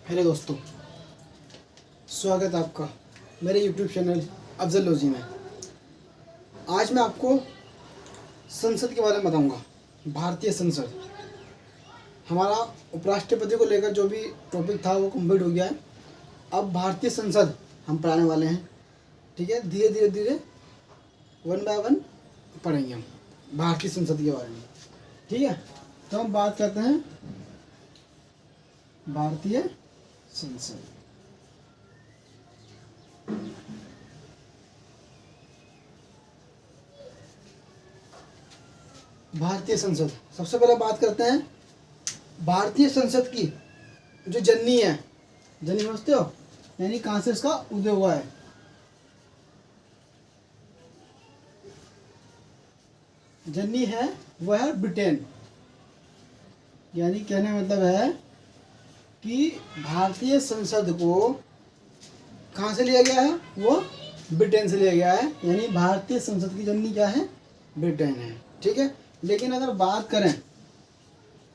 Hello दोस्तों, स्वागत है आपका मेरे यूट्यूब चैनल अफजल लोजी में। आज मैं आपको संसद के बारे में बताऊंगा। भारतीय संसद, हमारा उपराष्ट्रपति को लेकर जो भी टॉपिक था वो कंप्लीट हो गया है। अब भारतीय संसद हम पढ़ाने वाले हैं। ठीक है, धीरे धीरे वन बाय वन पढ़ेंगे हम भारतीय संसद के बारे में। ठीक है, तो हम बात करते हैं भारतीय संसद। भारतीय संसद, सबसे पहले बात करते हैं भारतीय संसद की जो जननी है। जननी समझते हो, यानी कहाँ से इसका उदय हुआ है। जननी है वो है ब्रिटेन। यानी कहने का मतलब है कि भारतीय संसद को कहाँ से लिया गया है, वो ब्रिटेन से लिया गया है। यानी भारतीय संसद की जननी क्या है, ब्रिटेन है। ठीक है, लेकिन अगर बात करें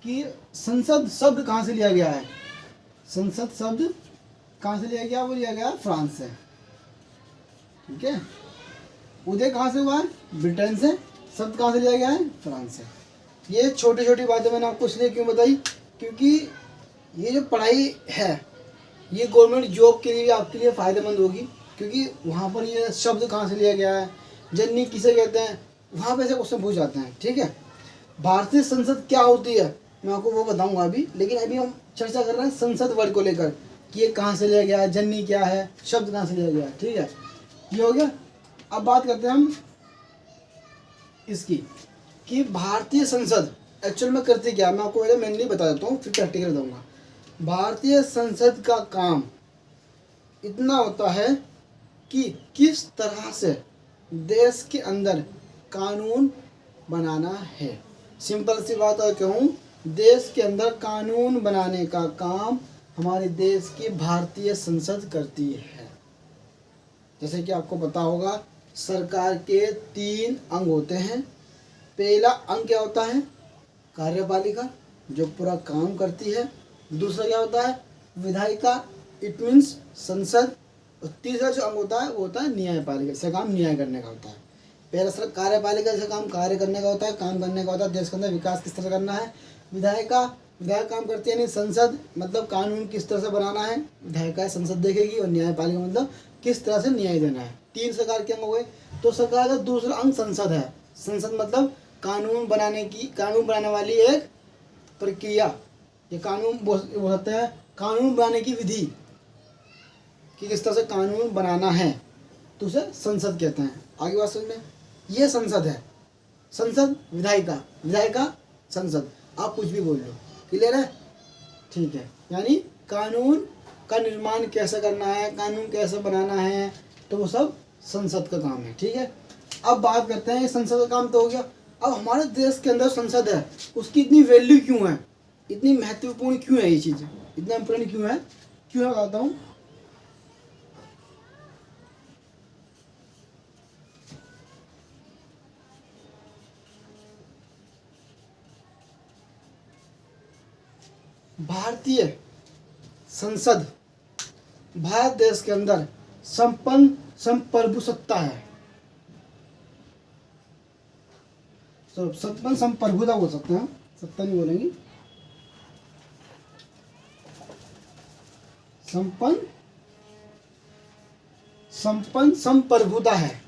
कि संसद शब्द कहाँ से लिया गया है, संसद शब्द कहाँ से लिया गया, वो लिया गया फ्रांस से। ठीक है, उदय कहाँ से हुआ है, ब्रिटेन से। शब्द कहाँ से लिया गया है, फ्रांस से। ये छोटी छोटी बातें मैंने आपको इसलिए क्यों बताई, क्योंकि ये जो पढ़ाई है ये गवर्नमेंट जॉब के लिए आपके लिए फ़ायदेमंद होगी। क्योंकि वहाँ पर ये शब्द कहाँ से लिया गया है, जननी किसे कहते हैं, वहाँ पे से क्वेश्चन पूछ जाते हैं। ठीक है, भारतीय संसद क्या होती है मैं आपको वो बताऊंगा अभी, लेकिन अभी हम चर्चा कर रहे हैं संसद वर्ड को लेकर कि ये कहाँ से लिया गया है, जननी क्या है, शब्द कहाँ से लिया गया है। ठीक है, ये हो गया। अब बात करते हैं हम इसकी कि भारतीय संसद एक्चुअल में करती क्या है। मैं आपको मेनली बता देता हूँ, फिर प्रैक्टिकल बताऊँगा। भारतीय संसद का काम इतना होता है कि किस तरह से देश के अंदर कानून बनाना है। सिंपल सी बात और कहूँ, देश के अंदर कानून बनाने का काम हमारे देश की भारतीय संसद करती है। जैसे कि आपको पता होगा, सरकार के 3 अंग होते हैं। पहला अंग क्या होता है, कार्यपालिका, जो पूरा काम करती है। दूसरा क्या होता है, विधायिका, इट मीन्स संसद। और तीसरा जो अंग होता है वो होता है न्यायपालिका, इसका काम न्याय करने का होता है। पहला सर कार्यपालिका, इसका काम कार्य करने का होता है, काम करने का होता है, देश के अंदर विकास किस तरह करना है। विधायिका, विधायक काम करती है, यानी संसद मतलब कानून किस तरह से बनाना है, विधायिका संसद देखेगी। और न्यायपालिका मतलब किस तरह से न्याय देना है। 3 सरकार के अंग हो गए। तो सरकार का दूसरा अंग संसद है। संसद मतलब कानून बनाने वाली एक प्रक्रिया, ये कानून बोल सकते हैं, कानून बनाने की विधि कि किस तरह से कानून बनाना है, तो उसे संसद कहते हैं। आगे बात समझ में, ये संसद है। संसद, विधायिका, विधायिका, संसद, आप कुछ भी बोल लो, क्लियर है। ठीक है, यानी कानून का निर्माण कैसे करना है, कानून कैसे बनाना है, तो वो सब संसद का काम है। ठीक है, अब बात करते हैं, संसद का काम तो हो गया। अब हमारे देश के अंदर संसद है, उसकी इतनी वैल्यू क्यों है, इतनी महत्वपूर्ण क्यों है, ये चीज़ इतना इम्पोर्टेंट क्यों है, क्यों मैं बताता हूँ। भारतीय संसद भारत देश के अंदर संपन्न संप्रभु सत्ता है। संपन्न संप्रभुता बोल सकते हैं, सत्ता नहीं बोलेंगे, संपन्न संप्रभुता है।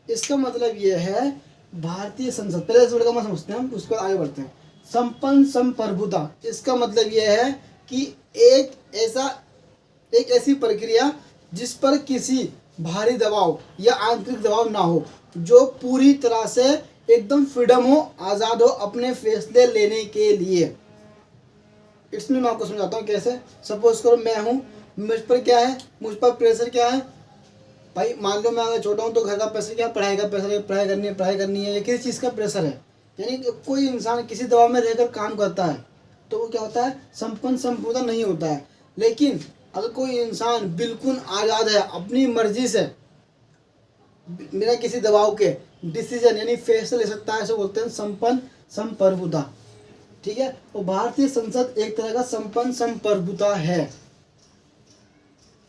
इसका मतलब यह है भारतीय संसद, पहले इस वर्ड का मतलब समझते हैं हम, उसको आगे बढ़ते हैं। संपन्न संप्रभुता, इसका मतलब यह है कि एक ऐसी प्रक्रिया जिस पर किसी भारी दबाव या आंतरिक दबाव ना हो, जो पूरी तरह से एकदम फ्रीडम हो, आज़ाद हो अपने फैसले लेने के लिए। इसमें मैं आपको समझाता हूँ कैसे। सपोज करो मैं हूँ, मुझ पर क्या है, मुझ पर प्रेशर क्या है भाई। मान लो मैं अगर छोटा हूँ तो घर का प्रेशर क्या है, पढ़ाई का प्रेशर है, पढ़ाई करनी है, या किसी चीज़ का प्रेशर है। यानी कोई इंसान किसी दबाव में रहकर काम करता है तो वो क्या होता है, संपन्न संपूर्ण नहीं होता है। लेकिन अगर कोई इंसान बिल्कुल आज़ाद है, अपनी मर्जी से बिना किसी दबाव के डिसीजन यानी फैसले ले सकता है, ऐसे बोलते हैं संपन्न संप्रभुता। ठीक है, तो भारतीय संसद एक तरह का संपन्न संप्रभुता है।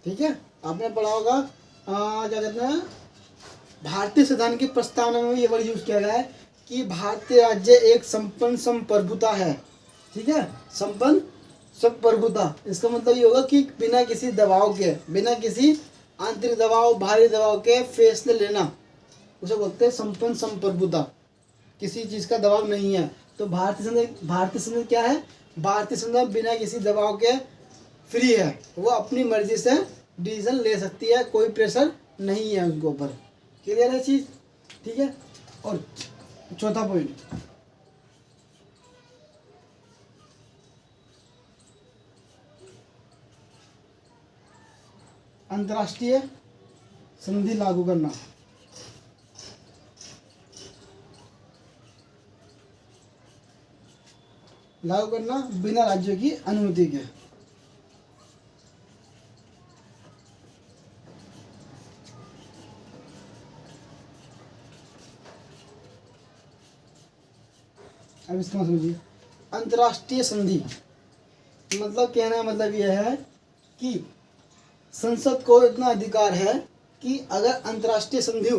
ठीक है, आपने पढ़ा होगा क्या कहते हैं, भारतीय संविधान की प्रस्तावना में ये वर्ड यूज किया गया है कि भारतीय राज्य एक संपन्न संप्रभुता है। ठीक है, संपन्न संप्रभुता, इसका मतलब ये होगा कि बिना किसी दबाव के, बिना किसी आंतरिक दबाव, बाहरी दबाव के फैसले लेना, उसे बोलते हैं संपन्न संप्रभुता। किसी चीज़ का दबाव नहीं है। तो भारतीय संविधान क्या है, भारतीय संविधान बिना किसी दबाव के फ्री है, वो अपनी मर्जी से डिसीजन ले सकती है, कोई प्रेशर नहीं है उनके ऊपर। क्लियर है चीज़? ठीक है। और चौथा पॉइंट, अंतर्राष्ट्रीय संधि लागू करना। लागू करना बिना राज्यों की अनुमति के। अब इसका समझिए, अंतर्राष्ट्रीय संधि मतलब कहने का मतलब यह है कि संसद को इतना अधिकार है कि अगर अंतर्राष्ट्रीय संधि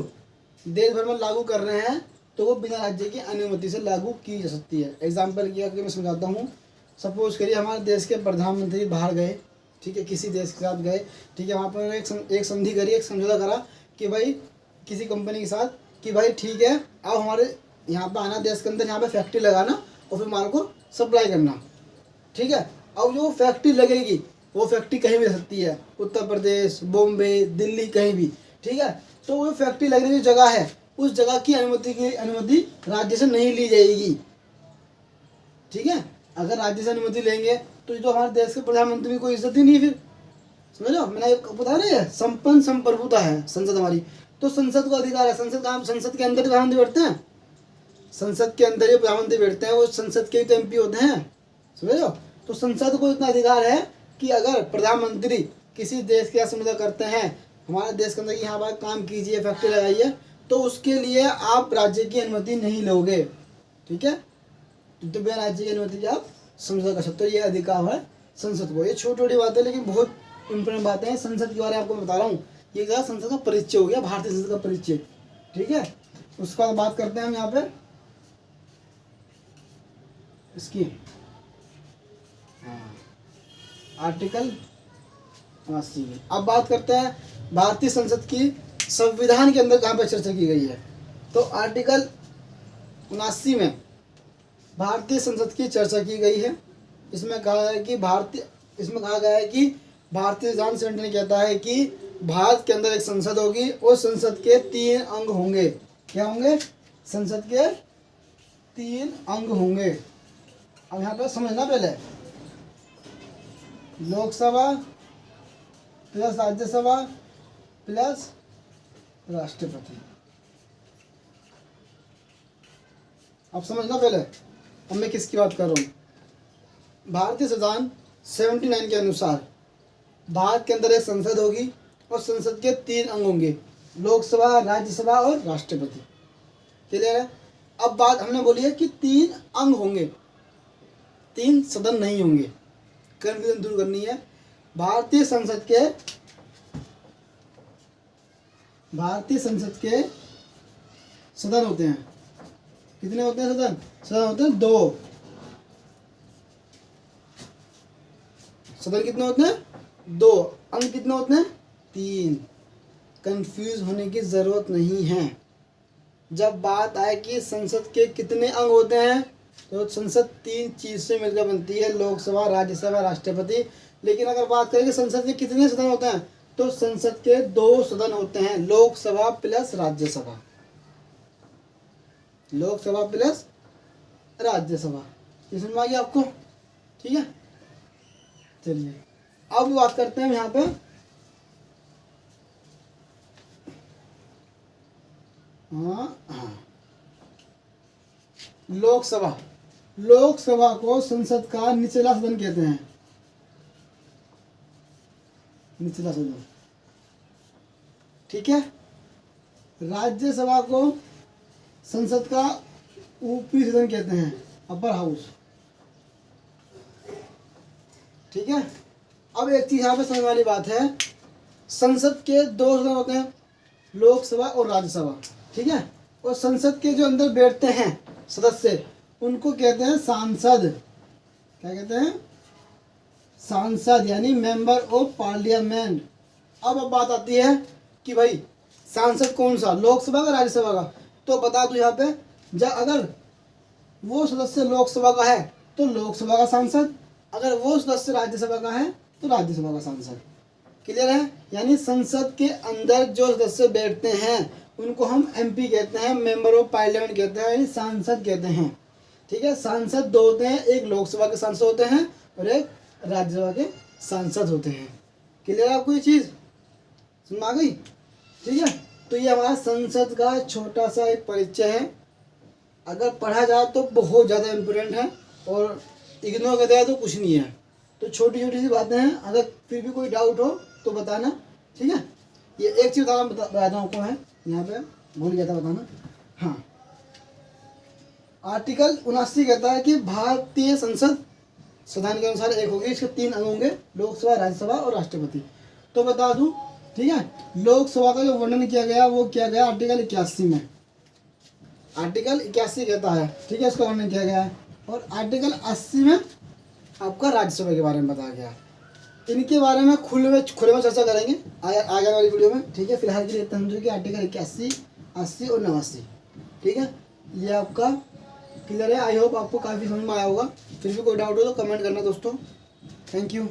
देश भर में लागू कर रहे हैं तो वो बिना राज्य की अनुमति से लागू की जा सकती है। एग्जाम्पल की अगर मैं समझाता हूँ, सपोज करिए हमारे देश के प्रधानमंत्री बाहर गए, ठीक है, किसी देश के साथ गए, ठीक है, वहाँ पर एक संधि करी, एक समझौता करा कि भाई किसी कंपनी के साथ कि भाई ठीक है, अब हमारे यहाँ पर आना, देश के अंदर यहाँ पे फैक्ट्री लगाना और फिर माल को सप्लाई करना। ठीक है, अब जो फैक्ट्री लगेगी वो फैक्ट्री कहीं भी रह सकती है, उत्तर प्रदेश, बॉम्बे, दिल्ली, कहीं भी। ठीक है, तो वो फैक्ट्री लगने की जगह है, उस जगह की अनुमति राज्य से नहीं ली जाएगी। ठीक है, अगर राज्य से अनुमति लेंगे तो जो हमारे देश के प्रधानमंत्री की कोई इज्जत ही नहीं, फिर समझ लो, मैंने बता रही है संपन्न संप्रभुता है संसद हमारी। तो संसद को अधिकार है, संसद के अंदर प्रधानमंत्री बैठते हैं, संसद के अंदर ही प्रधानमंत्री बैठते हैं, वो संसद के ही तो एमपी होते हैं, समझ लो। तो संसद को इतना अधिकार है कि अगर प्रधानमंत्री किसी देश के समझौता करते हैं, हमारे देश के अंदर यहाँ पर काम कीजिए, फैक्ट्री लगाइए, तो उसके लिए आप राज्य की अनुमति नहीं लोगे। ठीक है, तो बिना राज्य की अनुमति के आप समझौता कर सकते हो, ये अधिकार है संसद को। ये छोटी छोटी बातें लेकिन बहुत इंपॉर्टेंट बातें हैं संसद के बारे में आपको बता रहा हूँ। ये क्या, संसद का परिचय हो गया, भारतीय संसद का परिचय। ठीक है, उसके बाद बात करते हैं हम यहाँ पे इसकी आर्टिकल 89 में। अब बात करते हैं भारतीय संसद की संविधान के अंदर कहाँ पर चर्चा की गई है। तो आर्टिकल 79 में भारतीय संसद की चर्चा की गई है। इसमें कहा है कि इसमें कहा गया है कि भारतीय संविधान संगठन कहता है कि भारत के अंदर एक संसद होगी और संसद के 3 अंग होंगे। क्या होंगे? संसद के 3 अंग होंगे। अब यहाँ पर समझना, पहले लोकसभा प्लस राज्यसभा प्लस राष्ट्रपति। अब समझना पहले, अब मैं किसकी बात कर रहा हूँ। भारतीय संविधान 79 के अनुसार भारत के अंदर एक संसद होगी और संसद के 3 अंग होंगे, लोकसभा, राज्यसभा और राष्ट्रपति। क्लियर है? अब बात हमने बोली है कि 3 अंग होंगे, 3 सदन नहीं होंगे। कंफ्यूजन दूर करनी है। भारतीय संसद के सदन होते हैं। कितने होते हैं सदन? सदन होते हैं 2। सदन कितने होते हैं? 2। अंग कितने होते हैं? 3। कंफ्यूज होने की जरूरत नहीं है। जब बात आए कि संसद के कितने अंग होते हैं तो संसद 3 चीज से मिलकर बनती है, लोकसभा, राज्यसभा, राष्ट्रपति। लेकिन अगर बात करें कि संसद के कितने सदन होते हैं तो संसद के 2 सदन होते हैं, लोकसभा प्लस राज्यसभा। लोकसभा प्लस राज्यसभा। ये समझ में आ गया आपको? ठीक है, चलिए अब बात करते हैं यहाँ पे लोकसभा। लोकसभा को संसद का निचला सदन कहते हैं, निचला सदन। ठीक है, राज्यसभा को संसद का ऊपरी सदन कहते हैं, अपर हाउस। ठीक है, अब एक चीज यहाँ पे समझने वाली बात है संसद के दो सदन होते हैं, लोकसभा और राज्यसभा, ठीक है। और संसद के जो अंदर बैठते हैं सदस्य उनको कहते हैं सांसद। क्या कहते हैं? सांसद, यानी मेंबर ऑफ पार्लियामेंट। अब बात आती है कि भाई सांसद कौन सा, लोकसभा का राज्यसभा का? तो बता दूं यहाँ पे, जब अगर वो सदस्य लोकसभा का है तो लोकसभा का सांसद, अगर वो सदस्य राज्यसभा का है तो राज्यसभा का सांसद। क्लियर है? यानी संसद के अंदर जो सदस्य बैठते हैं उनको हम एमपी कहते हैं, मेंबर ऑफ पार्लियामेंट कहते हैं, यानी सांसद कहते हैं। ठीक है, सांसद दो होते हैं, एक लोकसभा के सांसद होते हैं और एक राज्यसभा के सांसद होते हैं। क्लियर है आपको ये चीज़ समझ आ गई? ठीक है, तो ये हमारा संसद का छोटा सा एक परिचय है। अगर पढ़ा जाए तो बहुत ज़्यादा इम्पोर्टेंट है और इग्नोर कर दिया तो कुछ नहीं है। तो छोटी छोटी सी बातें हैं, अगर फिर भी कोई डाउट हो तो बताना। ठीक है, ये एक चीज़ बताता हूँ आपको, मैं यहाँ पे भूल गया था बताना। हाँ, आर्टिकल 79 कहता है कि भारतीय संसद संविधान के अनुसार एक होगी, इसके 3 अंग होंगे, लोकसभा, राज्यसभा और राष्ट्रपति। तो बता दूं, ठीक है, लोकसभा का जो वर्णन किया गया वो किया गया आर्टिकल 81 में। आर्टिकल 81 कहता है, ठीक है, इसका वर्णन किया गया है। और आर्टिकल 80 में आपका राज्यसभा के बारे में बताया गया। इनके बारे में खुले में चर्चा करेंगे आगे वाली वीडियो में। ठीक है, फिलहाल के लिए समझो कि आर्टिकल 81, 80 और 89, ठीक है, ये आपका क्लियर है। आई होप आपको काफ़ी समझ में आया होगा। फिर भी कोई डाउट हो तो कमेंट करना दोस्तों। Thank you.